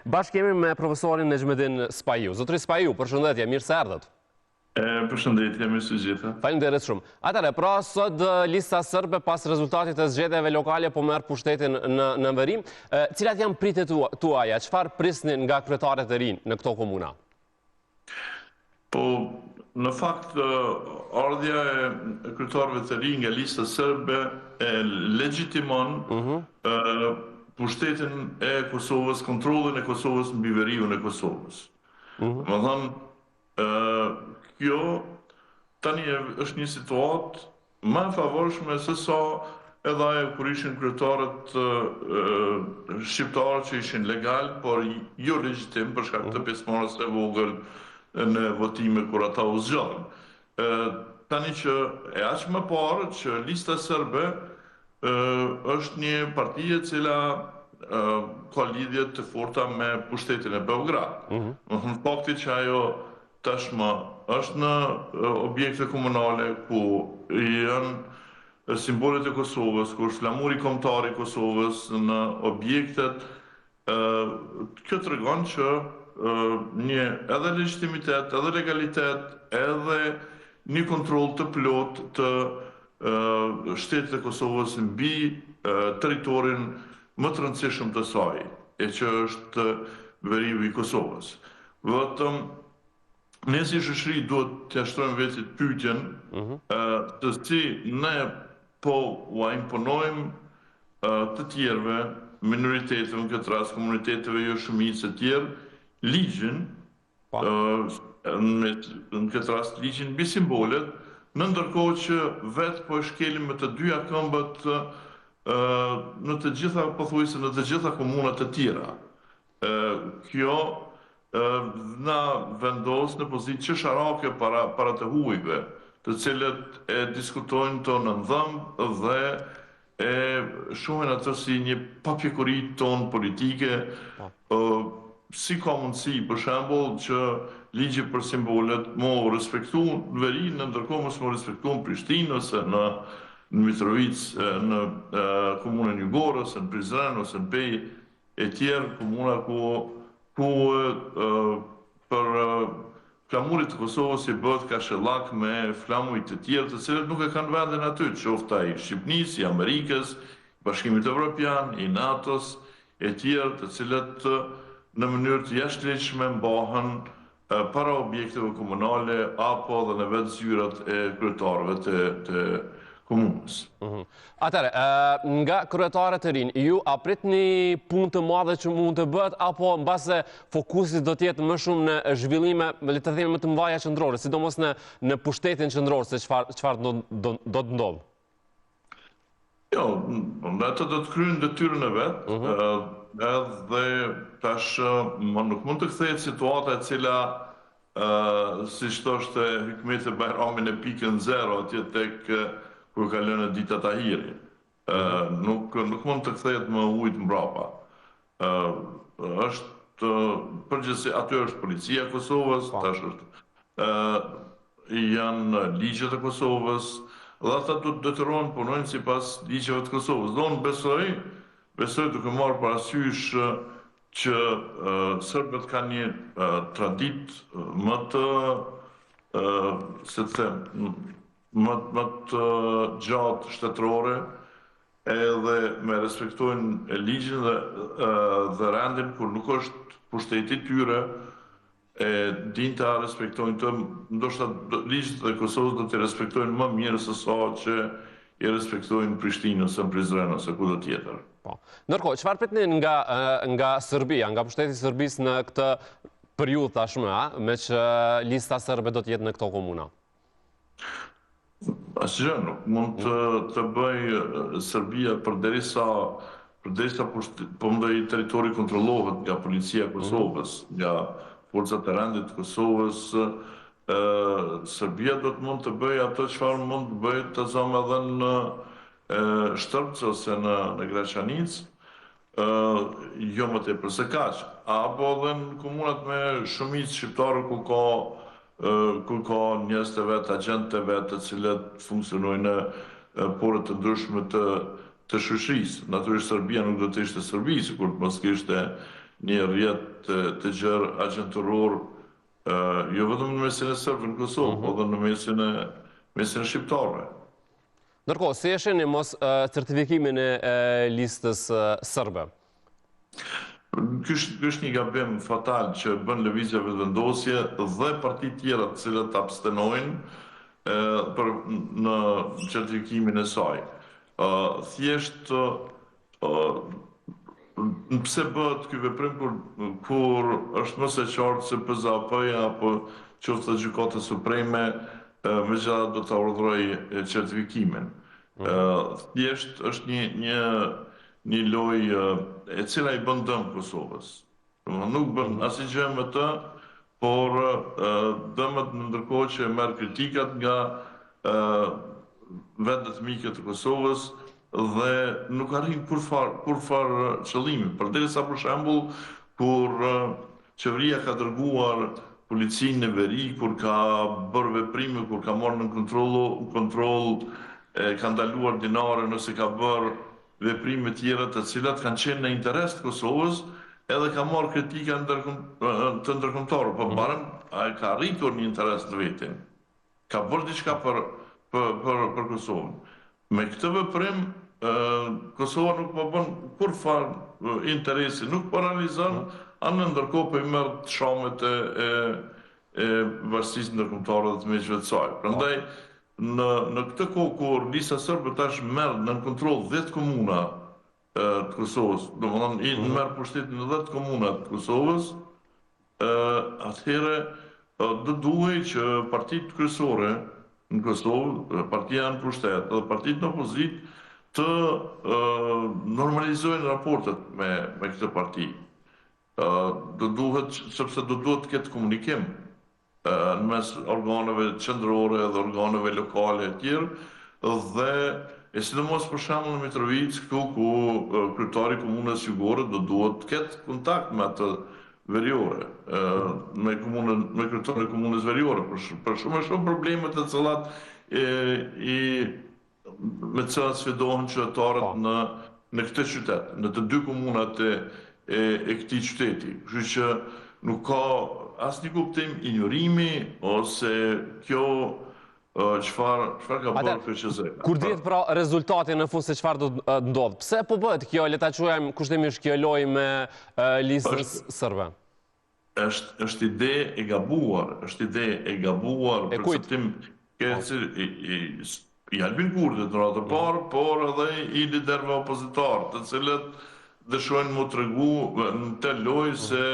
Bashkë jemi me profesorin Nejmedin Spahiu. Zotëri Spahiu, përshëndetje, mirë se erdhët. Përshëndetje, mirë se gjitha. Faleminderit shumë. Atëherë, pra sot lista serbe pas rezultatit të zgjedhjeve lokale po merr pushtetin në verim. Cilat janë pritjet tuaja? Çfarë prisnin nga kryetarët e rinj në këto komuna? Po, në fakt, ardhja e kryetarëve të rinj nga lista serbe e legjitimon pushtetin e Kosovës, kontrollin e Kosovës mbi veriun e Kosovës. Më thënë, kjo tani është një situatë më e favorshme se sa edhe ajo kur ishin kryetarët shqiptarë që ishin legal, por jo legjitim për shkak të pjesëmarrjes së vogël në votime kur ata u zgjodhen. Tani që e aq më parë që lista serbe është një parti e cila ka lidhje të forta me pushtetin e Beograd. Në fakti që ajo tashmë është në objekte komunale ku janë simbolet e Kosovës, ku është flamuri kombëtar i Kosovës në objektet, kjo tregon që një edhe legitimitet, edhe legalitet, edhe një kontroll të plot të shtetit e Kosovës mbi territorin më të rëndësishëm të saj, e që është veriu i Kosovës. Vetëm ne si shoqëri duhet të shtrojmë vetit pyetjen të si ne po ua imponojmë të tjerëve, minoriteteve, në këtë rast komuniteteve jo shumicë të tjerë, ligjin, në këtë rast ligjin mbi simbolet, në ndërkohë që vetë po e shkelim me të dyja këmbët në të gjitha, pothuajse në të gjitha komunat e tjera. Kjo na vendos në pozitë qesharake para të huajve, të cilët e diskutojnë to në dhëmbë dhe e shohin atë si një papjekuri tonë politike, si ka mundësi, për shembull, që ligji për simbolet mo respektu në veri, në ndërkohë mos mo respektu në Prishtinë, ose në Mitrovic, në komunën Jugor, ose në Prizren, ose në Pej, e tjerë komuna ku për flamurit të Kosovës i bëhet kashellak me flamurit të tjerë të cilët nuk e kanë vendin aty, qoftë ai Shqipërisë, i Amerikës, i Bashkimit Evropian, i NATO-s, e tjerë të cilët në mënyrë të jashtëligjshme mbahen para objekteve komunale apo dhe në vetë zyrat e kryetarëve të komunës. Atëre, nga kryetarët e rinj, ju a pritni punë të madhe që mund të bëhet, apo mbase fokusi do të jetë më shumë në zhvillime, le të themi më të mëdha qendrore, sidomos në pushtetin qendror, se çfarë do të ndodhë? Jo, ata do të kryejnë detyrën e vet, edhe tash nuk mund të kthehet situata e cila siç thoshte Hikmeti Bajrami në pikën 0 atje tek kur ka lënë Dita Tahiri. Nuk mund të kthehet më ujt mbrapa. Është përgjithësi aty është policia e Kosovës, tash është janë ligjet e Kosovës, dhe ata do të detyrohen punojnë sipas ligjeve të Kosovës. Do unë besoj duke marrë parasysh që serbët kanë një traditë më të se të them më të gjatë shtetërore, edhe me respektojnë ligjin dhe rendin, kur nuk është pushteti tyre, e din të respektojnë të, ndoshta ligjit e Kosovës do të respektojnë më mirë se sa që i respektojnë Prishtinë ose Prizren ose kudo tjetër. Ndërkohë, çfarë pritni nga Serbia, nga pushteti i Serbisë në këtë periudhë tashmë, me që lista serbe do të jetë në këto komuna? Asgjë nuk mund të bëj Serbia përderisa përndaj territori kontrollohet nga policia e Kosovës, nga forcat e rendit të Kosovës, Serbia do të mund të bëj ato çfarë mund të bëj të zamë edhe në Shtrpce ose në Graçanic, jo më tepër se kaq, apo edhe në komunat me shumicë shqiptarë ku ka njerëz të vet, agent të vet, të cilët funksionojnë në porët të ndryshme të shoqërisë. Natyrisht Serbia nuk do të ishte Serbi, sikur të mos kishte një rrjet të gjerë agjenturor, jo vetëm në mesin e serbëve në Kosovë, po dhe në mesin e shqiptarëve. Ndërkohë, si e shihni mos certifikimin e listës serbe? Ky është një gabim fatal që bën lëvizja vetëvendosje dhe partit tjera të cilat abstenojnë në certifikimin e saj. Thjesht pse bëhet ky veprim kur është më së qartë se PZAP-ja apo qoftë Gjykata Supreme megjithatë do ta urdhëroj certifikimin. Thjesht është një lojë e cila i bën dëm Kosovës. Nuk bën asgjë me të, por dëmet në ndërkohë që merr kritikat nga vendet mike të Kosovës dhe nuk arrin kurfar qëllimi. Përderisa për shembull kur qeveria ka dërguar policinë në veri, kur ka bërë veprime, kur ka marrë në kontroll, ka ndaluar dinare nëse ka bërë veprime tjera të cilat kanë qenë në interes të Kosovës, edhe ka marrë kritika të ndërkombëtarë, por barem ka arritur një interes të vetin. Ka bërë diçka për Kosovën. Me këtë veprim, Kosova nuk po bën kurfar interesi, nuk po realizon, anë ndërkohë po i merr shamet e varësisë ndërkombëtare dhe të meqeve të saj. Prandaj në këtë kohë kur lista serbe tash merr në kontroll 10 komuna të Kosovës, domethënë i merr pushtetin në 10 komuna të Kosovës, atëherë do duhej që partitë kryesore në Kosovë, partia në pushtet dhe partitë në opozitë të normalizojnë raportet me këtë parti. Do duhet, sepse do duhet të ketë komunikim në mes organeve qendrore dhe organeve lokale e tjerë, dhe e sidomos për shembull në Mitrovic, këtu ku kryetari i komunës jugore do duhet të ketë kontakt me atë veriore, me kryetarin e komunës veriore, për shumë probleme të cilat me të cilat sfidohen qytetarët në këtë qytet, në të dy komunat e këtij qyteti. Kështu që nuk ka asnjë kuptim injorimi ose kjo çfarë ka bërë FQZ. Kur dihet pra rezultati në fund se çfarë do të ndodh, pse po bëhet kjo, le ta quajmë kushtimisht kjo lojë me listën serbe? Është ide e gabuar, për kuptim i Albin Kurtit në radhë të parë, por edhe i liderëve opozitarë, të cilët dëshojnë mu tregu në të lojë se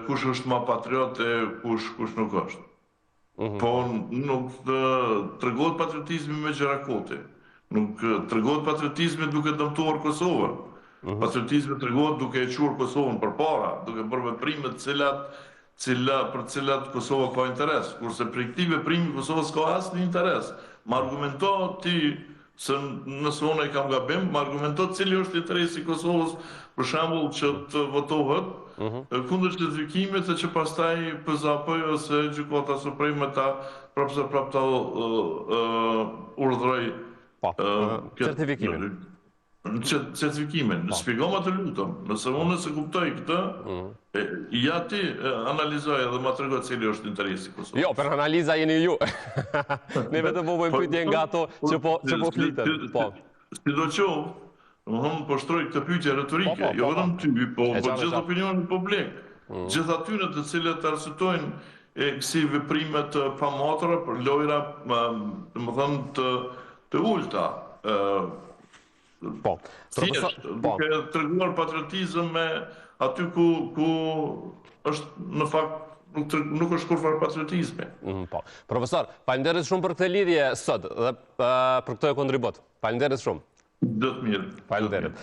kush është ma patriot e kush nuk është. Po nuk tregohet patriotizmi me gjerakoti, nuk tregohet patriotizmi duke dëmtuar Kosovën. Patriotizmi tregohet duke e qurë Kosovën përpara, duke bërë veprime për cilat Kosova ka interes, kurse për këtij veprimi Kosovës ka asnjë interes. Më argumento ti se nëse unë e kam gabim, më argumento cili është interesi i Kosovës, për shembull që të votohet kundër certifikimit dhe që pastaj PZAP ose Gjykata Supreme prapë ta urdhëroj certifikimin. Certifikimin. Shpjego më të lutem, nëse unë se kuptoj këtë, ja ti analizoj edhe më trego cili është interesi i Kosovës. Jo, për analiza jeni ju. Ne vetëm po bëjmë pyetje nga ato që po fliten. Sidoqoftë, domethënë po shtroj këtë pyetje retorike, jo vetëm ty, po gjithë opinionin publik. Gjithë atyre të cilët arsytojnë kësi veprime të pamatra për lojra, domethënë të ulta. Thjesht, duke treguar patriotizëm me aty ku është në fakt nuk është kurrë patriotizmi. Profesor, faleminderit shumë për këtë lidhje sot dhe për këtë kontribut. Faleminderit shumë. Do të mirë. Faleminderit.